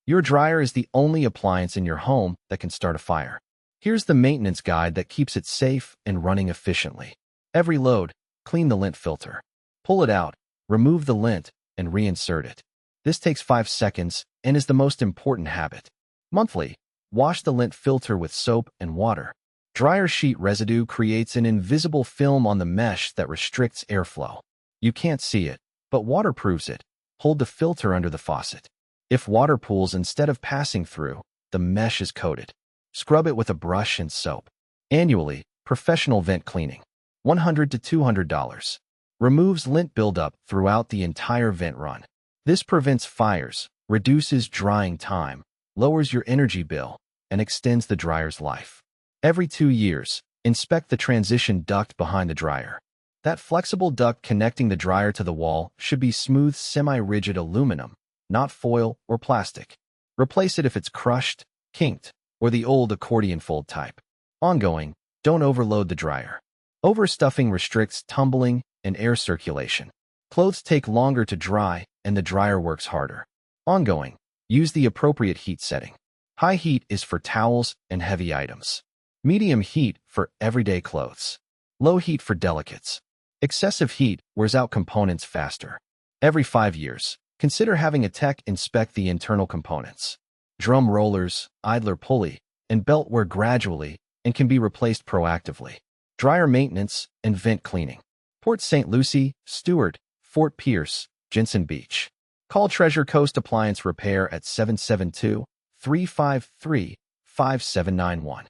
Your dryer is the only appliance in your home that can start a fire. Here's the maintenance guide that keeps it safe and running efficiently. Every load, clean the lint filter. Pull it out, remove the lint, and reinsert it. This takes 5 seconds and is the most important habit. Monthly, wash the lint filter with soap and water. Dryer sheet residue creates an invisible film on the mesh that restricts airflow. You can't see it, but water proves it. Hold the filter under the faucet. If water pools instead of passing through, the mesh is coated. Scrub it with a brush and soap. Annually, professional vent cleaning. $100 to $200. Removes lint buildup throughout the entire vent run. This prevents fires, reduces drying time, lowers your energy bill, and extends the dryer's life. Every 2 years, inspect the transition duct behind the dryer. That flexible duct connecting the dryer to the wall should be smooth, semi-rigid aluminum, not foil or plastic. Replace it if it's crushed, kinked, or the old accordion fold type. Ongoing, don't overload the dryer. Overstuffing restricts tumbling and air circulation. Clothes take longer to dry, and the dryer works harder. Ongoing, use the appropriate heat setting. High heat is for towels and heavy items. Medium heat for everyday clothes. Low heat for delicates. Excessive heat wears out components faster. Every 5 years, consider having a tech inspect the internal components. Drum rollers, idler pulley, and belt wear gradually and can be replaced proactively. Dryer maintenance and vent cleaning. Port St. Lucie, Stewart, Fort Pierce, Jensen Beach. Call Treasure Coast Appliance Repair at 772-353-5791.